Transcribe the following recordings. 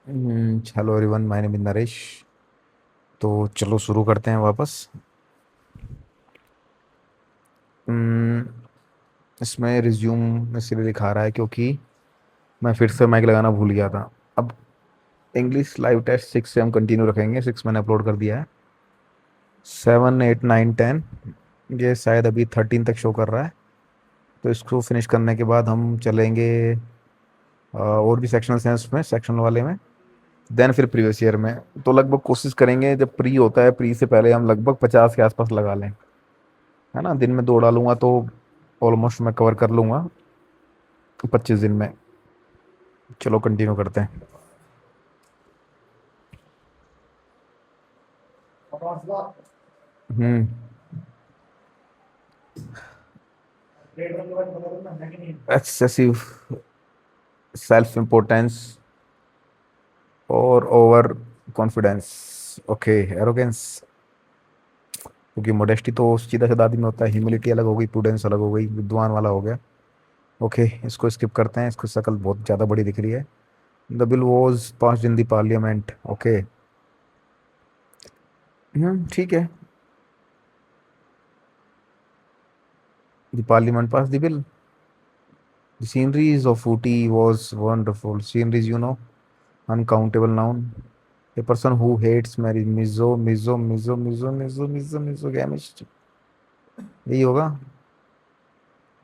Hello everyone, my name is Naresh. तो चलो शुरू करते हैं वापस। हम्म, इसमें रिज्यूम इसलिए दिखा रहा है क्योंकि मैं फिर से माइक लगाना भूल गया था। अब इंग्लिश लाइव टेस्ट 6 से हम कंटिन्यू रखेंगे। 6 मैंने अपलोड कर दिया है। 7 8 9 10, ये शायद अभी 13 तक शो कर रहा है। तो इसको फिनिश करने के बाद हम चलेंगे और भी सेक्शनल हैं उसमें, सेक्शन वाले में। देन फिर प्रीवियस ईयर में। तो लगभग कोशिश करेंगे, जब प्री होता है प्री से पहले हम लगभग 50 के आसपास लगा लें, है ना। दिन में 2 डालूंगा तो ऑलमोस्ट मैं कवर कर लूंगा 25 दिन में। चलो कंटिन्यू करते हैं। हम्म। एक्सेसिव सेल्फ इम्पोर्टेंस और ओवर कॉन्फिडेंस। ओके। एरोगेंस, क्योंकि मोडेस्टी तो सीधा साधा आदमी में होता है, ह्यूमिलिटी अलग हो गई, प्रूडेंस अलग हो गई, विद्वान वाला हो गया। ओके, इसको स्किप करते हैं, इसकी शक्ल बहुत ज़्यादा बड़ी दिख रही है। The bill was passed in the parliament. Okay. ठीक है। The parliament pass the bill. The sceneries of Ooty was wonderful. Sceneries, uncountable noun. A person who hates Mary, misogamist। यही होगा।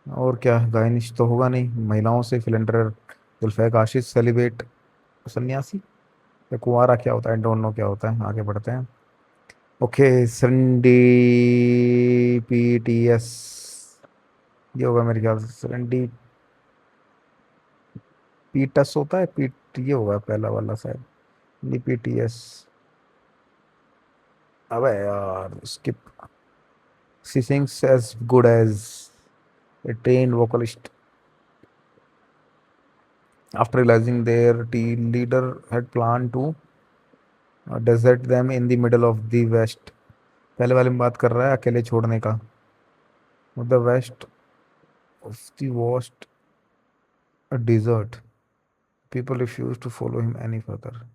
और क्या, गायनिश तो होगा नहीं। महिलाओं से फिलेंडर, जुल्फैक आशीष, सेलिब्रेट, सन्यासी या कुंवारा क्या होता है, डोंट नो क्या होता है। आगे बढ़ते हैं। ओके, सरंडी पीटीएस, ये होगा मेरे ख्याल से। सरंडी पीटस होता है, पीट ये होगा पहला वाला शायद। डीपीटीएस। अबे यार, skip. She sings as good as a trained vocalist after realizing their team leader had planned to desert them in the middle of the west। पहले वाले में बात कर रहा है अकेले छोड़ने का। The west of the vast desert, people refuse to follow him any further.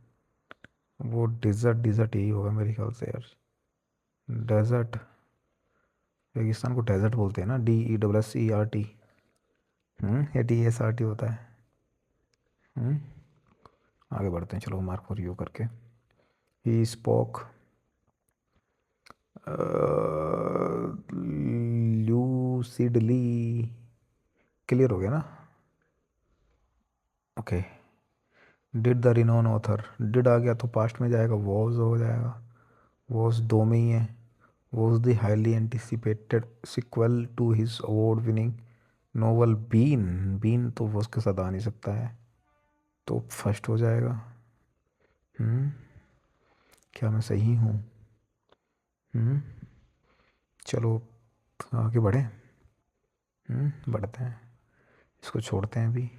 वो डिजर्ट, डिजर्ट यही होगा मेरे ख्याल से यार। डेजर्ट, रेगिस्तान को डेजर्ट बोलते हैं ना, DESSERT। ये DSRT होता है। हम्म। आगे बढ़ते हैं, चलो मार्क फॉर यू करके। He spoke लूसिडली। क्लियर हो गया ना। Okay. Did the renowned author, did आ गया तो पास्ट में जाएगा, वॉज हो जाएगा। वॉज दो में ही है। Was the highly anticipated sequel to his award winning novel bean. Bean तो वॉज के साथ आ नहीं सकता है, तो फर्स्ट हो जाएगा। हम्म। क्या मैं सही हूँ? हम्म। चलो आगे बढ़े। बढ़ते हैं। इसको छोड़ते हैं अभी।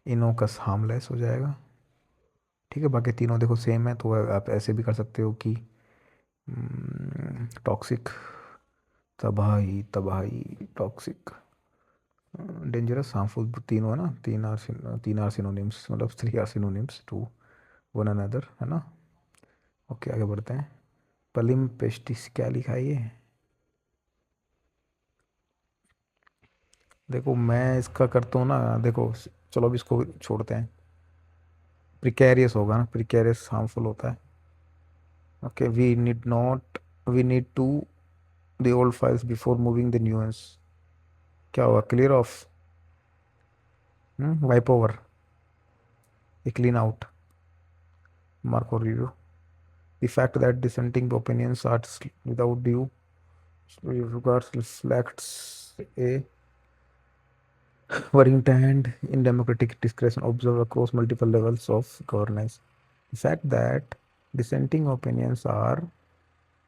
इनोकस हार्मलेस हो जाएगा। ठीक है, बाकी तीनों देखो सेम है, तो आप ऐसे भी कर सकते हो कि टॉक्सिक, तबाही तबाही, टॉक्सिक, डेंजरस, हार्मफुल, तीनों है ना। तीन आर सिनोनिम्स, मतलब 3 are synonyms to one another, है ना। ओके, आगे बढ़ते हैं। पलिम पेस्टिस क्या लिखा है ये? देखो मैं इसका करता हूँ ना, देखो। चलो अब इसको छोड़ते हैं। प्रिकेरियस होगा ना, प्रिकेरियस हार्मफुल होता है। Okay, we need not, we need to the old files before moving the new ones। क्या हुआ, clear of, wipe over, clean out, mark और review. The fact that dissenting opinions are without due regards reflects a worrying trend in democratic discretion observed across multiple levels of governance। The fact that dissenting opinions are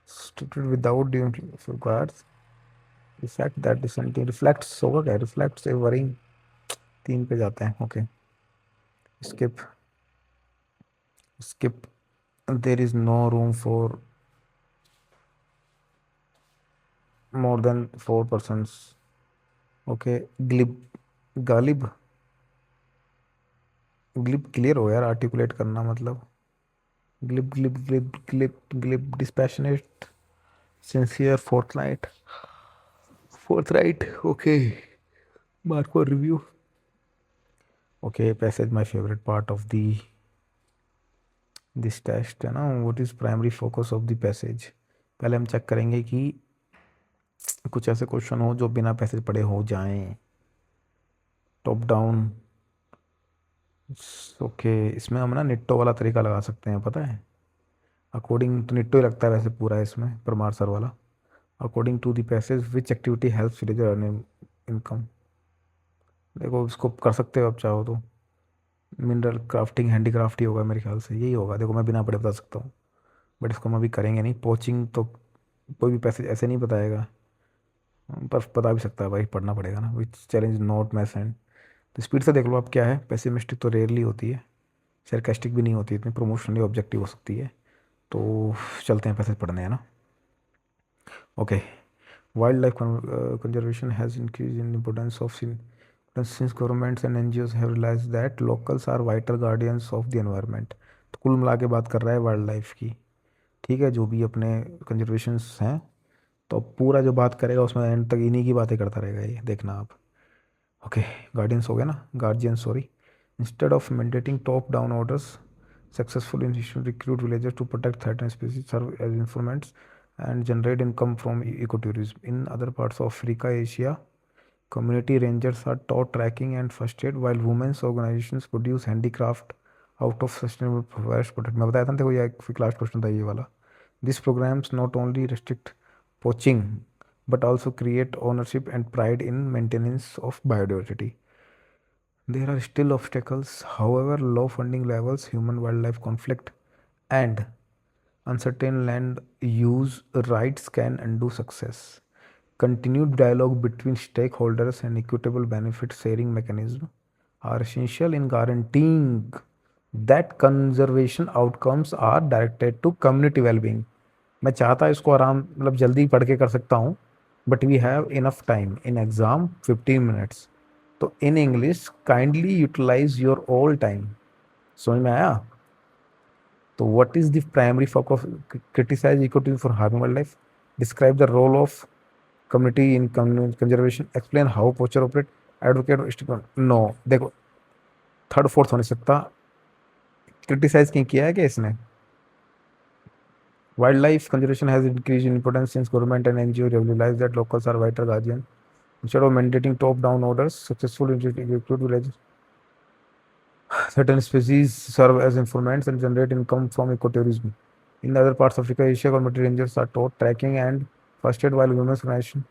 stated without due regards, the fact that dissenting reflects होगा क्या, reflects a worrying, 3 पे जाते हैं। Okay, skip, skip, there is no room for more than 4 persons। Okay, glib, Ghalib, glib clear हो यार, articulate करना मतलब। Glib glib glib glib glib dispassionate sincere forthright okay Marco review okay passage my favourite part of the this test है ना what is primary focus of the passage पहले हम check करेंगे कि कुछ ऐसे क्वेश्चन हो जो बिना पैसेज पढ़े हो जाएं टॉप डाउन ओके इसमें हम ना निट्टो वाला तरीका लगा सकते हैं पता है अकॉर्डिंग तो निट्टो ही लगता है वैसे पूरा इसमें परमार सर वाला according to the passage which activity helps villager earning income देखो इसको कर सकते हो आप चाहो तो मिनरल क्राफ्टिंग हैंडीक्राफ्ट ही होगा मेरे ख्याल से यही होगा देखो मैं बिना पढ़े बता सकता हूँ बट इसको हम अभी करेंगे नहीं पोचिंग तो कोई भी पैसेज ऐसे नहीं बताएगा पर बता भी सकता है भाई पढ़ना पड़ेगा ना विच चैलेंज नॉट मैस एंड तो स्पीड से देख लो आप क्या है पेसिमिस्टिक तो रेयरली होती है सरकास्टिक भी नहीं होती इतनी प्रमोशनली ऑब्जेक्टिव हो सकती है तो चलते हैं पैसेज पढ़ने है ना okay wild life conservation has increased in importance of since governments and NGOs have realized that locals are vital guardians of the environment तो कुल मिला के बात कर रहा है वाइल्ड लाइफ की ठीक है जो भी अपने कंजर्वेशंस हैं तो पूरा जो बात करेगा उसमें एंड तक इन्हीं की बातें करता रहेगा ये देखना आप ओके गार्डियंस हो गया ना guardian sorry instead of mandating top down orders successful institute recruit villagers to protect threaten species serve as informants and generate income from ecotourism. In other parts of Africa, Asia, community rangers are taught tracking and first aid, while women's organizations produce handicraft out of sustainable forest product. मैं बताया था ना देखो ये एक last question था ये वाला. These programs not only restrict poaching but also create ownership and pride in maintenance of biodiversity. There are still obstacles, however, low funding levels, human wildlife conflict, and uncertain land use rights can undo success. Continued dialogue between stakeholders and equitable benefit sharing mechanism are essential in guaranteeing that conservation outcomes are directed to community well-being. मैं चाहता इसको आराम मतलब जल्दी पढ़ के कर सकता हूँ but we have enough time in exam 15 minutes तो in English kindly utilize your all time समझ में आया तो what is the primary focus of criticize ecotourism for harming wildlife? Describe the role of community in conservation. Explain how poacher operate. Advocate. No, देखो third fourth हो नहीं सकता criticise क्यों किया है क्या इसने Wildlife conservation has increased in importance since government and NGO realize that locals are vital guardians. Instead of mandating top-down orders, successful recruit villages. Certain species serve as informants and generate income from ecotourism. In other parts of Africa, Asia, community rangers are taught tracking and first aid while women's organization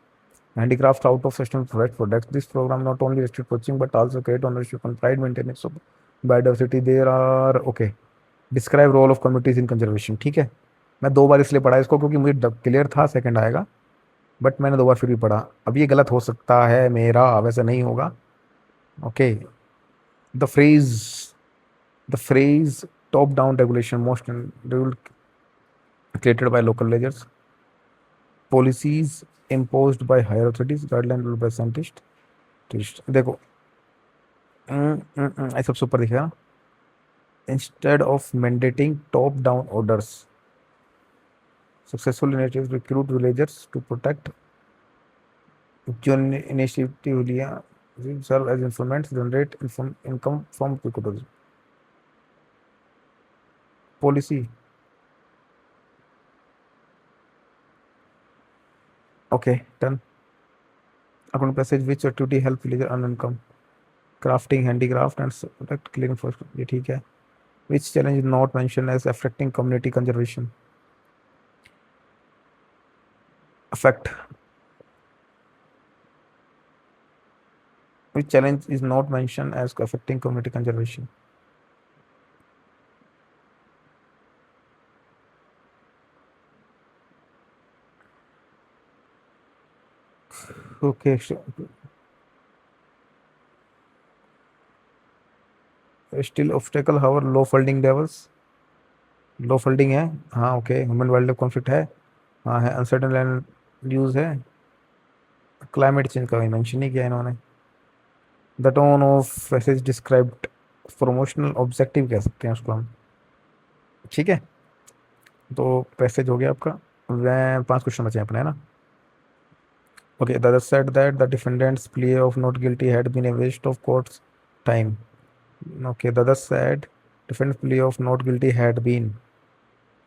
handicraft out of sustainable forest products. This program not only restrict poaching but also create ownership and pride maintenance of biodiversity. There are okay. Describe role of communities in conservation. ठीक है मैं दो बार इसलिए पढ़ा इसको क्योंकि मुझे clear था सेकंड आएगा बट मैंने दो बार फिर भी पढ़ा अब ये गलत हो सकता है मेरा वैसे नहीं होगा okay the phrase the phrase top down regulation most rule created by local leaders policies imposed by higher authorities guidelines ruled by scientists देखो ऐसा सबसे ऊपर दिखेगा instead of mandating top down orders successful initiatives recruit villagers to protect जो initiative लिया serve as informants generate income from ecotourism policy okay done according passage which activity help villager earn income crafting handicraft and protect clearing forest ये ठीक है which challenge is not mentioned as affecting community conservation affect which challenge is not mentioned as affecting community conservation okay still obstacle however low funding levels low funding है हाँ okay human wild life conflict है हाँ है uncertain land use है climate change का mention नहीं किया इन्होंने the tone of passage described promotional objective कह सकते हैं उसको हम ठीक है तो पैसेज हो गया आपका। वह 5 क्वेश्चन बचे हैं अपने, है ना। ओके, द जज said that the defendant's play of not guilty had been a waste of court's time. Okay, the जज said defendant's play of not guilty had been,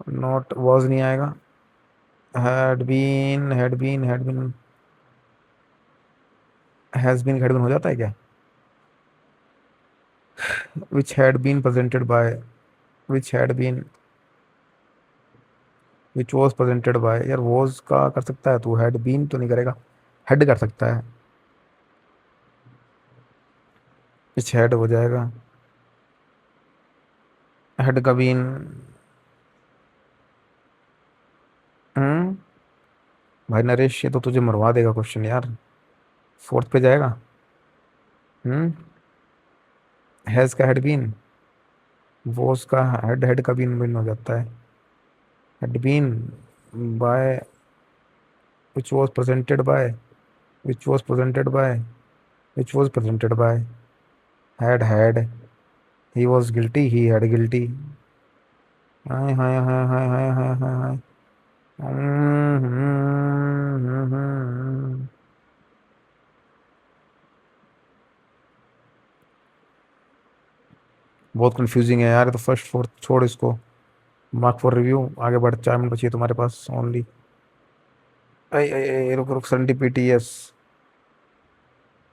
not was नहीं आएगा। हैड बीन हैज बीन हो जाता है क्या? Which had been presented by, which had been, which was presented by. यार was का कर सकता है तू, हैड बीन तो नहीं करेगा। हेड कर सकता है, विच हैड हो जाएगा। हेड का बीन। हम्म। भाई नरेश, ये तो तुझे मरवा देगा क्वेश्चन यार। फोर्थ पे जाएगा। हम्म। हैज का हेड बीन, वॉज का हेड, हेड का बीन बीन हो जाता है। Had been by, which was presented by, which was presented by, which was presented by. Had he was guilty, he had guilty. हाय हाय हाय हाय हाय हाय हाय हाय। बहुत confusing है यार, ये तो फर्स्ट फोर्थ छोड़ इसको। मार्क फॉर रिव्यू, आगे बढ़, 4 मिनट बची है तुम्हारे पास ओनली। रुक रुक, सरंडीपीटीएस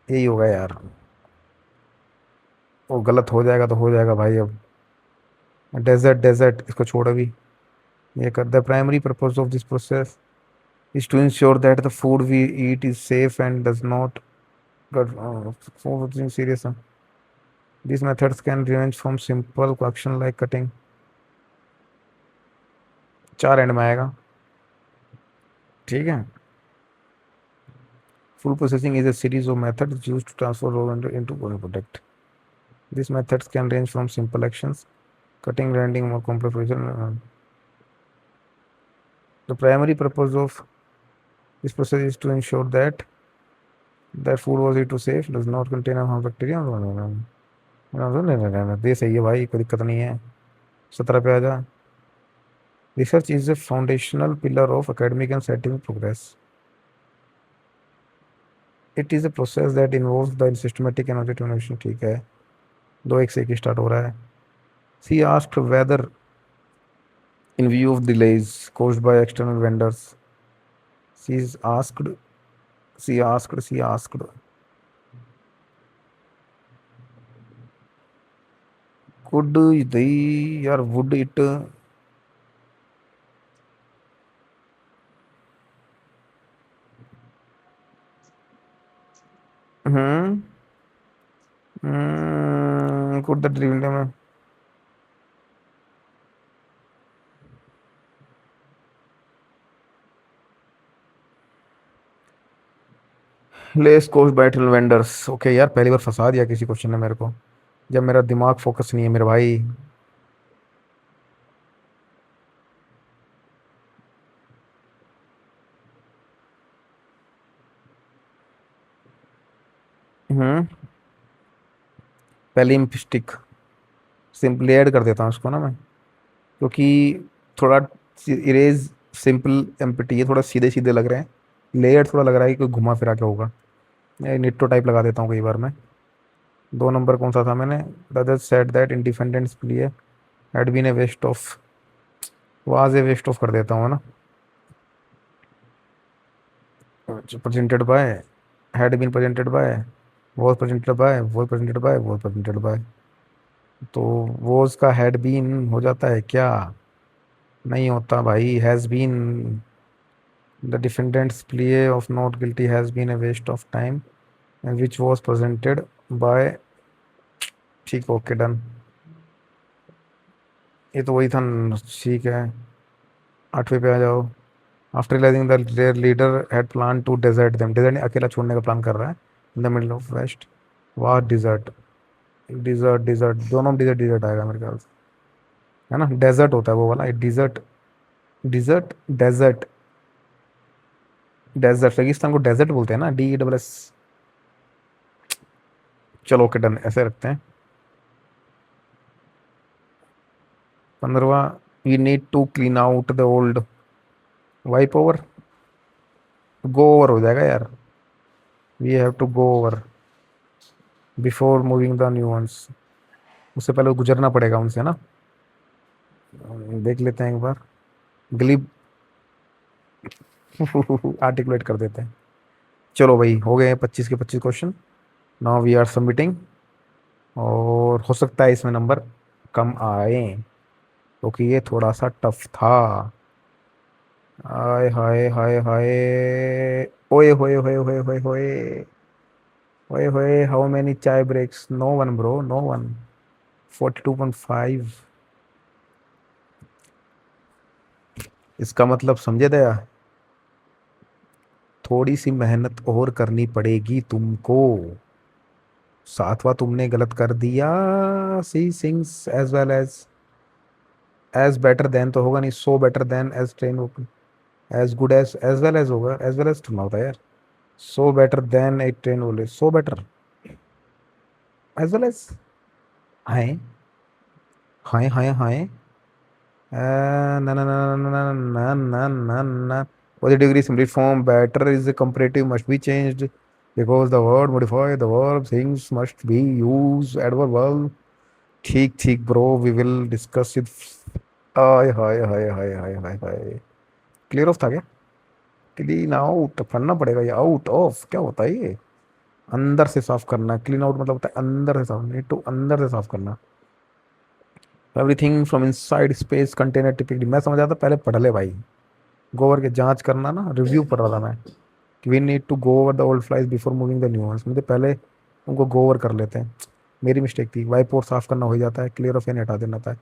यही होगा यार। वो गलत हो जाएगा तो हो जाएगा भाई अब। डेजर्ट, डेजर्ट इसको छोड़ अभी। ये कर, the primary purpose of this process is to ensure that the food we eat is safe and does not get food serious. These methods can range from simple action like cutting। 4 and में आएगा। ठीक है। Food processing is a series of methods used to transfer raw into product. These methods can range from simple actions, cutting, grinding, more complex production. The primary purpose of this process is to ensure that the food was eaten safe, does not contain harmful bacteria। दे सही है भाई, कोई दिक्कत नहीं है। 17 पे आ जा। Research is a foundational pillar of academic and scientific progress. It is a process that involves the systematic and objective innovation। ठीक है, 2-1 से एक स्टार्ट हो रहा है। She asked whether, in view of delays caused by external vendors, she's asked, she asked, could they, यार would it, hmm, could the delivery में less cost by external vendors. Okay यार, पहली बार फंसा दिया किसी क्वेश्चन ने मेरे को, जब मेरा दिमाग फोकस नहीं है मेरे भाई। हम्म। पहली स्टिक सिंपली ऐड कर देता हूँ उसको ना मैं, क्योंकि थोड़ा इरेज सिंपल एम्प्टी है, थोड़ा सीधे सीधे लग रहे हैं। लेयर थोड़ा लग रहा है कि कोई घुमा फिरा के होगा। मैं निट्टो टाइप लगा देता हूँ कई बार मैं। 2 नंबर कौन सा था मैंने? द जज said that independence play had been a waste of, was a waste of कर देता हूँ, है ना। Presented by, had been presented by, was presented by, was presented by, was presented by. तो वॉज का हैड बीन हो जाता है क्या? नहीं होता भाई, has been. The defendant's play of not guilty has been a waste of time which was presented by. ठीक, ओके डन। ये तो वही था ठीक है। 8वें पे आ जाओ। After realising the their leader had plan to desert them, desert ने अकेला छोड़ने का प्लान कर रहा है in the middle of west. वाह डिजर्ट, डिजर्ट डिजर्ट दोनों डिजर्ट डिजर्ट आएगा मेरे ख्याल से, है ना। डेजर्ट होता है वो वाला, डिजर्ट, डिजर्ट डेजर्ट, डेजर्ट रेगिस्तान को डेजर्ट बोलते हैं ना, DESS। चलो ओके डन, ऐसे रखते हैं। 15वां, we need to clean out the old, wipe over, go over हो जाएगा यार, we have to go over before moving the new ones, उससे पहले गुजरना पड़ेगा उनसे ना। देख लेते हैं एक बार, ग्लिब आर्टिकुलेट कर देते हैं। चलो भाई, हो गए 25 के 25 question. Now we are submitting. और हो सकता है इसमें नंबर कम आए, क्योंकि ये थोड़ा सा टफ था। हाय हाय हाय हाय, ओए होए होए होए होए होए, ओए होए, how many chai breaks, no one bro, no one. 42.5, इसका मतलब समझे दया, थोड़ी सी मेहनत और करनी पड़ेगी तुमको। सातवां तुमने गलत कर दिया। See sings as well as better than तो होगा नहीं, so better than as train open, as good as well as होगा, एज वेल एज थोड़ा होता है यार। So better than a train ओले, so better as well as, हाय हाय हाय हाय, ना ना ना ना ना ना ना ना ना, what the degree simply form better is the comparative must be changed because the word modify the verb things must be used adverb verb। ठीक ठीक bro, we will discuss it. Hi hi hi hi hi hi hi, clear of था क्या? Clean out पढ़ना पड़ेगा, ये out of क्या होता है ये? अंदर से साफ करना, क्लीन आउट मतलब होता है अंदर से साफ, नीड टू अंदर से साफ करना। Everything from inside space container typically, मैं समझ आता पहले पढ़ ले भाई। गोवर के जांच करना ना, रिव्यू पढ़ रहा था मैं। We need to go over the old flies before moving the new ones, मुझे पहले उनको गो ओवर कर लेते हैं। मेरी मिस्टेक थी, वाइप बोर्ड साफ करना हो जाता है, क्लियर ऑफ यानी हटा देना था।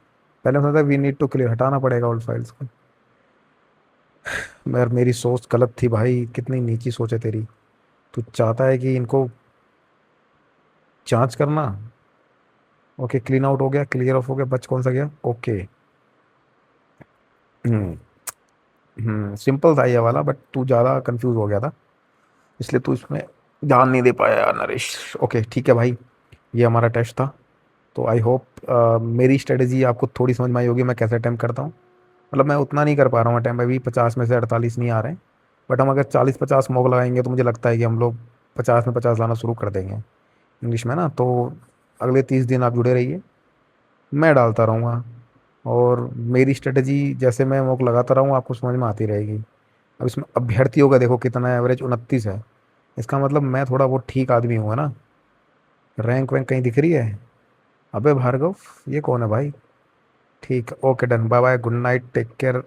पहले मैं सोचा वी नीड टू क्लियर, हटाना पड़ेगा ओल्ड फाइल्स को। मगर मेरी सोच गलत थी भाई, कितनी नीची सोच है तेरी। तू चाहता है कि इनको जांच करना। ओके, क्लीन आउट हो गया, क्लियर ऑफ हो गया, बच कौन सा गया? ओके। हम्म सिंपल था ये वाला, बट तू ज़्यादा कंफ्यूज हो गया था, इसलिए तू इसमें ध्यान नहीं दे पाया यार नरेश। ओके ठीक है भाई, ये हमारा टेस्ट था। तो आई होप मेरी स्ट्रेटेजी आपको थोड़ी समझ में आई होगी, मैं कैसे अटैम्प्ट करता हूँ। मतलब मैं उतना नहीं कर पा रहा हूँ अटैम्प्ट, अभी 50 में से 48 नहीं आ रहे हैं। बट हम अगर 40-50 मॉक लगाएंगे तो मुझे लगता है कि हम लोग 50 में 50 लाना शुरू कर देंगे इंग्लिश में ना। तो अगले 30 दिन आप जुड़े रहिए, मैं डालता रहूँगा। और मेरी स्ट्रेटजी जैसे मैं मॉक लगाता रहूँ आपको समझ में आती रहेगी। अब इसमें अभ्यर्थियों का देखो कितना, एवरेज 29 है। इसका मतलब मैं थोड़ा बहुत ठीक आदमी हूँ ना। रैंक वैंक कहीं दिख रही है? अबे भार्गव, ये कौन है भाई? ठीक, okay done, bye bye, good night, take care.